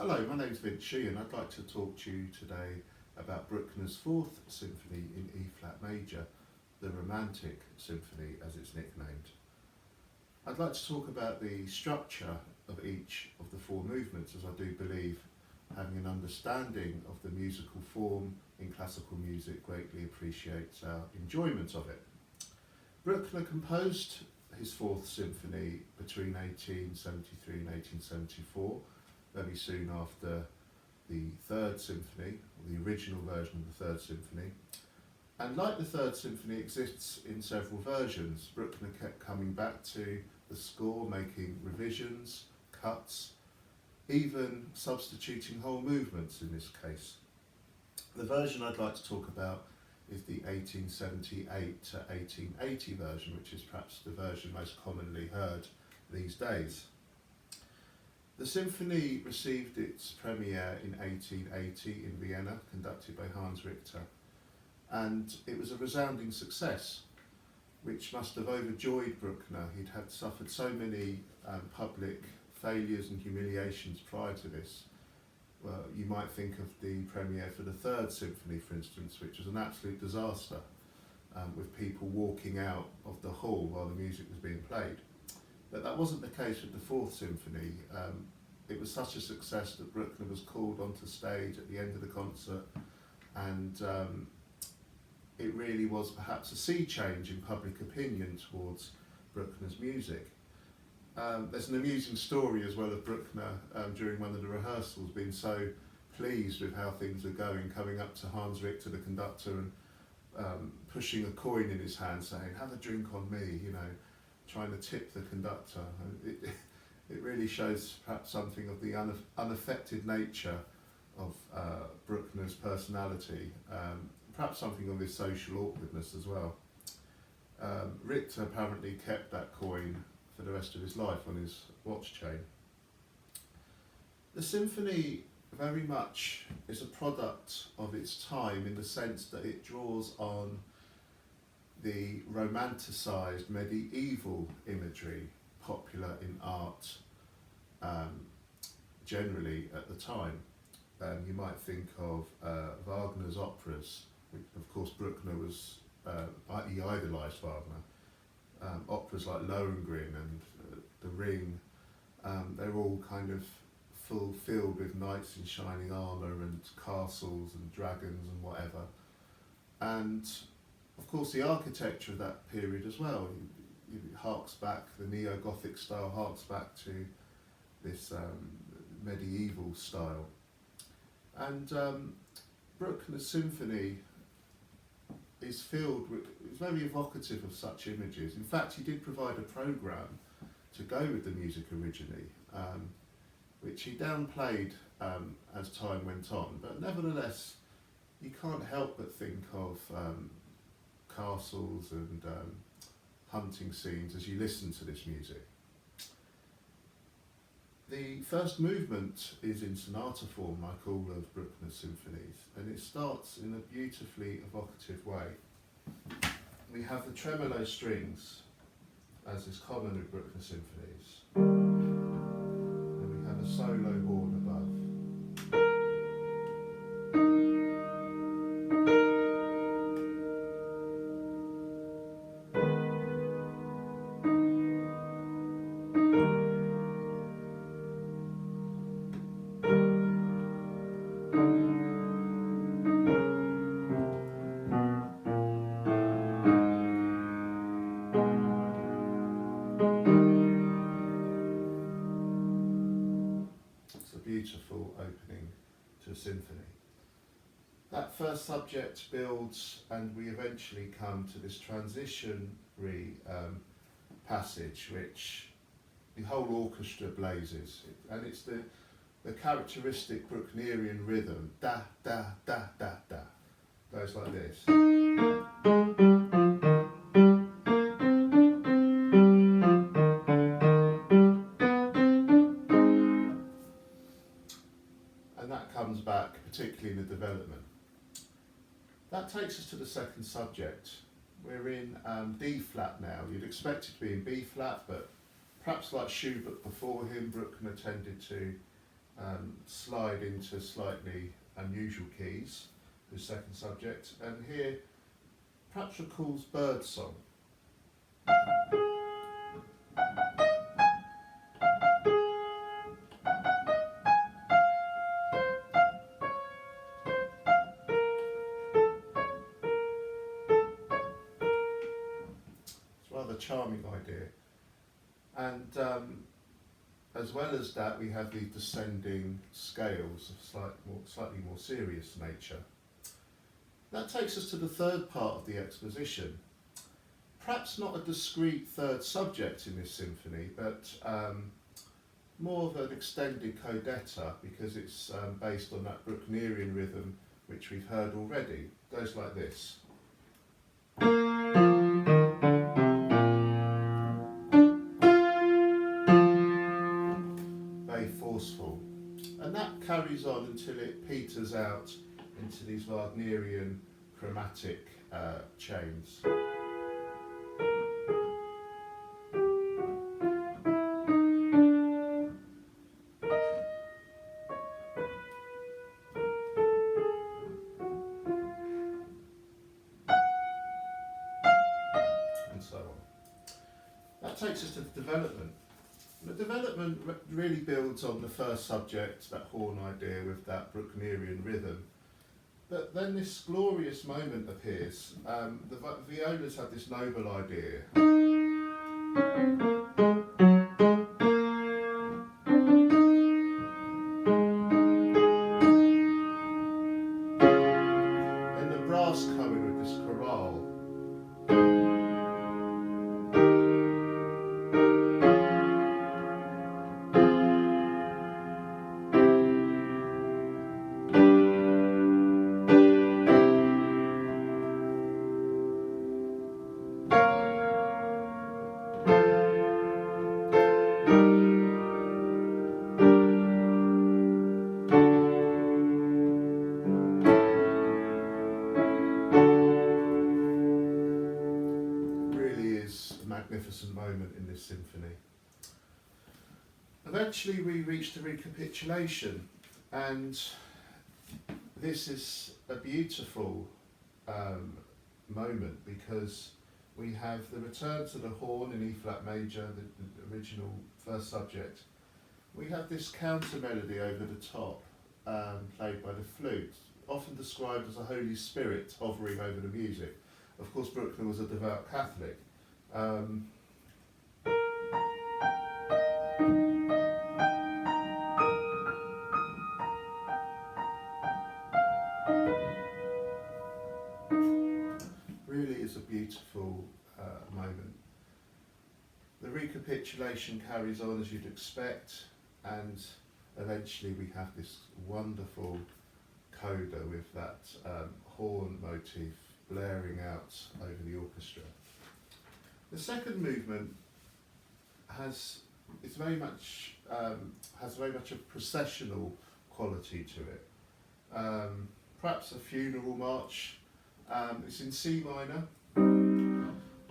Hello, my name's Vincent Sheehan. I'd like to talk to you today about Bruckner's Fourth Symphony in E-flat major, the Romantic Symphony as it's nicknamed. I'd like to talk about the structure of each of the four movements, as I do believe having an understanding of the musical form in classical music greatly appreciates our enjoyment of it. Bruckner composed his Fourth Symphony between 1873 and 1874, very soon after the Third Symphony, or the original version of the Third Symphony. And like the Third Symphony, exists in several versions. Bruckner kept coming back to the score, making revisions, cuts, even substituting whole movements in this case. The version I'd like to talk about is the 1878 to 1880 version, which is perhaps the version most commonly heard these days. The symphony received its premiere in 1880 in Vienna, conducted by Hans Richter, and it was a resounding success, which must have overjoyed Bruckner. He'd had suffered so many public failures and humiliations prior to this. Well, you might think of the premiere for the Third Symphony, for instance, which was an absolute disaster, with people walking out of the hall while the music was being played. But that wasn't the case with the Fourth Symphony. It was such a success that Bruckner was called onto stage at the end of the concert, and it really was perhaps a sea change in public opinion towards Bruckner's music. There's an amusing story as well of Bruckner during one of the rehearsals being so pleased with how things are going, coming up to Hans Richter, the conductor, and pushing a coin in his hand saying, "Have a drink on me," you know, trying to tip the conductor. It really shows perhaps something of the unaffected nature of Bruckner's personality, perhaps something of his social awkwardness as well. Richter apparently kept that coin for the rest of his life on his watch chain. The symphony very much is a product of its time in the sense that it draws on the romanticised medieval imagery popular in art generally at the time. You might think of Wagner's operas, which of course Bruckner was, he idolised Wagner. Operas like Lohengrin and The Ring, they're all kind of filled with knights in shining armour and castles and dragons and whatever. And of course the architecture of that period as well, it harks back, the neo-Gothic style harks back to this medieval style. And Bruckner's symphony is filled with, it's very evocative of such images. In fact, he did provide a programme to go with the music originally, which he downplayed as time went on, but nevertheless you can't help but think of castles and hunting scenes as you listen to this music. The first movement is in sonata form, like all of Bruckner's symphonies, and it starts in a beautifully evocative way. We have the tremolo strings, as is common with Bruckner symphonies, and we have a solo horn above. Beautiful opening to a symphony. That first subject builds, and we eventually come to this transitionary passage, which the whole orchestra blazes, and it's the characteristic Brucknerian rhythm, da da da da da, goes like this. Back, particularly in the development. That takes us to the second subject. We're in D flat now. You'd expect it to be in B flat, but perhaps like Schubert before him, Bruckner tended to slide into slightly unusual keys, the second subject, and here perhaps recalls birdsong. It's a rather charming idea. And as well as that, we have these descending scales of slightly more serious nature. That takes us to the third part of the exposition. Perhaps not a discrete third subject in this symphony, but more of an extended Codetta, because it's based on that Brucknerian rhythm which we've heard already. It goes like this. Very forceful. And that carries on until it peters out into these Wagnerian chromatic chains. And so on. That takes us to the development. The development really builds on the first subject, that horn idea with that Brucknerian rhythm. But then this glorious moment appears. The violas have this noble idea. And the brass come in with this chorale. Magnificent moment in this symphony. Eventually we reach the recapitulation, and this is a beautiful moment because we have the return to the horn in E flat major, the original first subject. We have this counter melody over the top, played by the flute, often described as a Holy Spirit hovering over the music. Of course, Bruckner was a devout Catholic. Really is a beautiful moment. The recapitulation carries on as you'd expect, and eventually we have this wonderful coda with that horn motif blaring out over the orchestra. The second movement has very much a processional quality to it. Perhaps a funeral march. It's in C minor,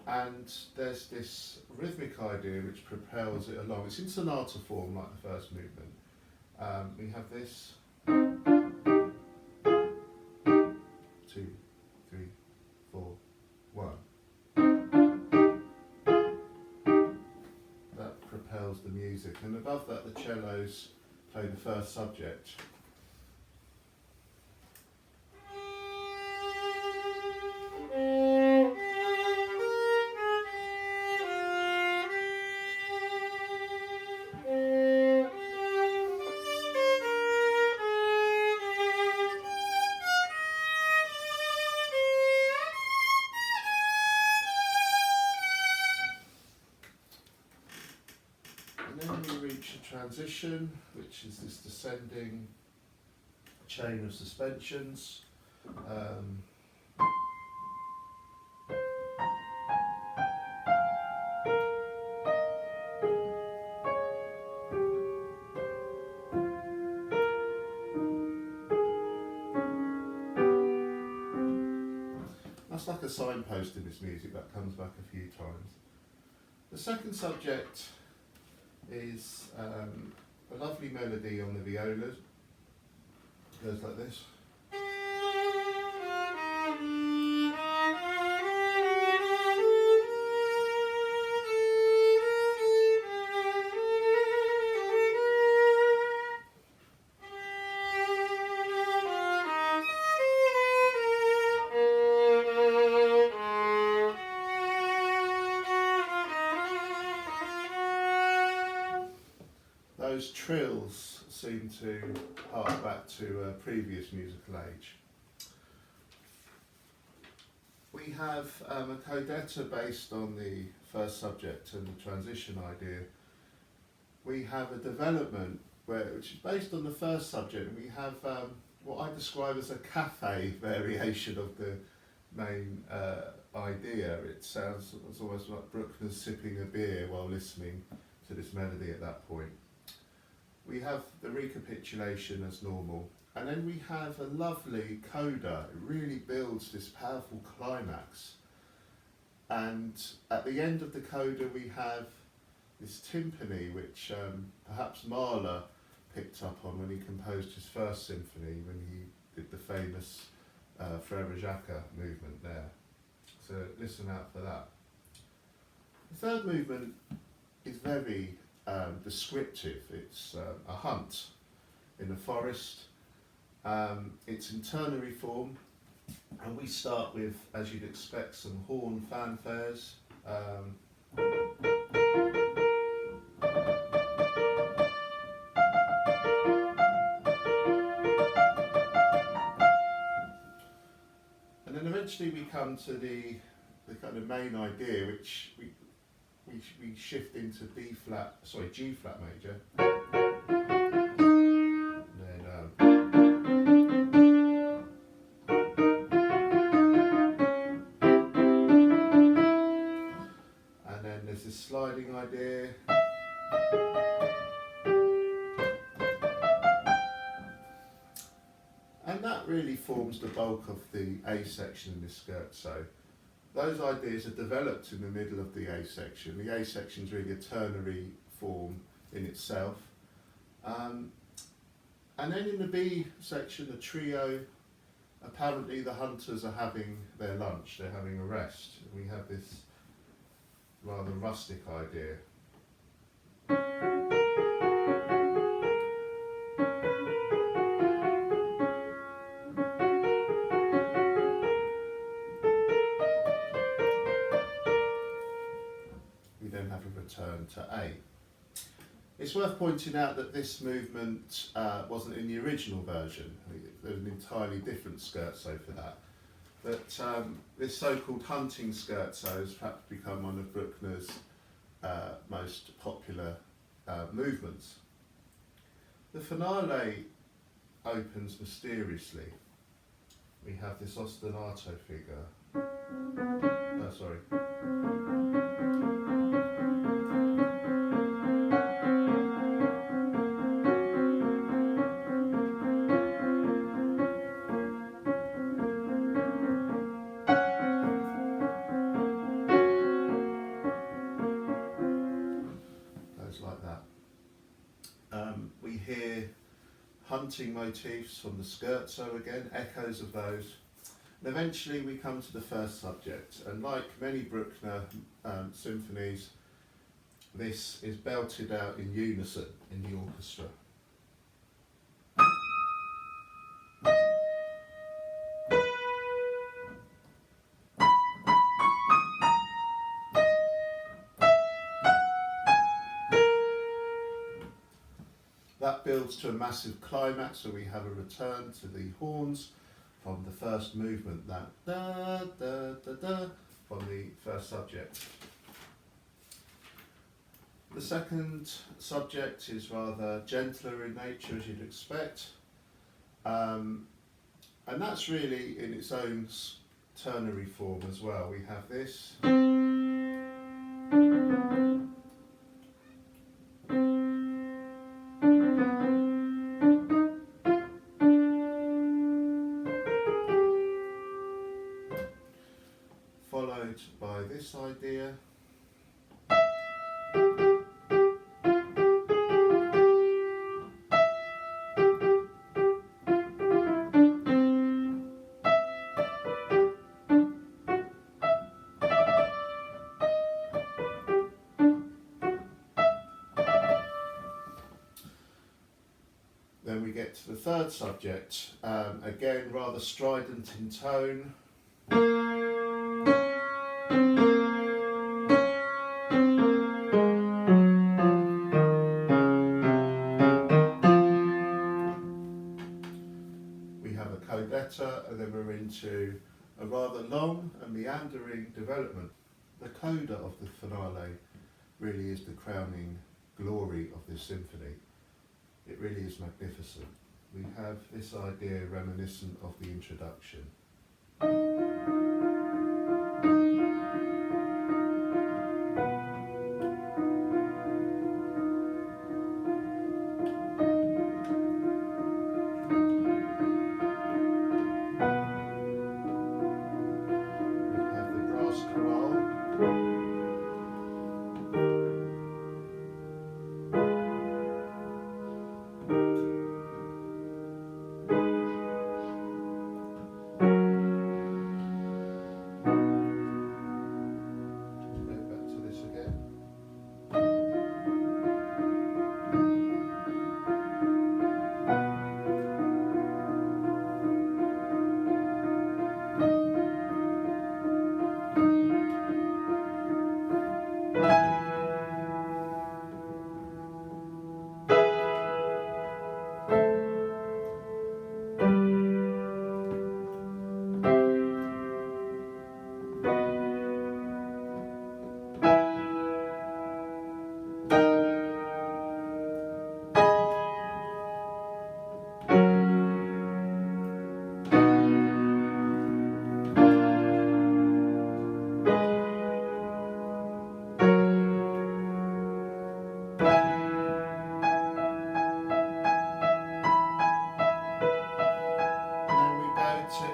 and there's this rhythmic idea which propels it along. It's in sonata form, like the first movement. We have this 2, 3, 4, 1. Propels the music, and above that the cellos play the first subject. And then we reach a transition, which is this descending chain of suspensions. That's like a signpost in this music that comes back a few times. The second subject is a lovely melody on the violas. It goes like this. Those trills seem to hark back to a previous musical age. We have a Codetta based on the first subject and the transition idea. We have a development which is based on the first subject, and we have what I describe as a cafe variation of the main idea. It sounds it's almost like Bruckner sipping a beer while listening to this melody at that point. We have the recapitulation as normal, and then we have a lovely coda. It really builds this powerful climax, and at the end of the coda we have this timpani, which perhaps Mahler picked up on when he composed his first symphony, when he did the famous Frere Jacques movement there. So listen out for that. The third movement is very descriptive. It's a hunt in a forest. It's in ternary form, and we start with, as you'd expect, some horn fanfares. And then eventually we come to the kind of main idea, which we shift into G flat major. And then there's this sliding idea. And that really forms the bulk of the A section in this scherzo. Those ideas are developed in the middle of the A section. The A section is really a ternary form in itself. And then in the B section, the trio, apparently the hunters are having their lunch, they're having a rest. We have this rather rustic idea. Turn to A. It's worth pointing out that this movement wasn't in the original version. There's an entirely different scherzo for that. But this so-called hunting scherzo has perhaps become one of Bruckner's most popular movements. The finale opens mysteriously. We have this ostinato figure. Like that. We hear hunting motifs from the scherzo again, echoes of those. And eventually we come to the first subject, and like many Bruckner symphonies, this is belted out in unison in the orchestra. That builds to a massive climax where we have a return to the horns from the first movement, that da da da da from the first subject. The second subject is rather gentler in nature, as you'd expect, and that's really in its own ternary form as well. We have this. Followed by this idea. Then we get to the third subject, again rather strident in tone. We have a Codetta, and then we're into a rather long and meandering development. The Coda of the finale really is the crowning glory of this symphony. It really is magnificent. We have this idea reminiscent of the introduction. We have the brass chorale. To E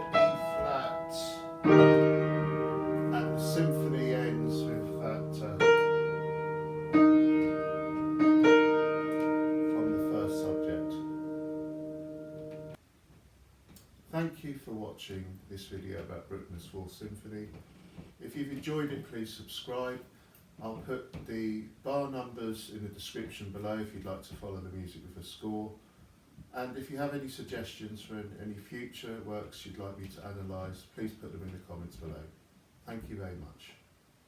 flat, and the symphony ends with that from the first subject. Thank you for watching this video about Bruckner's Fourth Symphony. If you've enjoyed it, please subscribe. I'll put the bar numbers in the description below if you'd like to follow the music with a score. And if you have any suggestions for any future works you'd like me to analyse, please put them in the comments below. Thank you very much.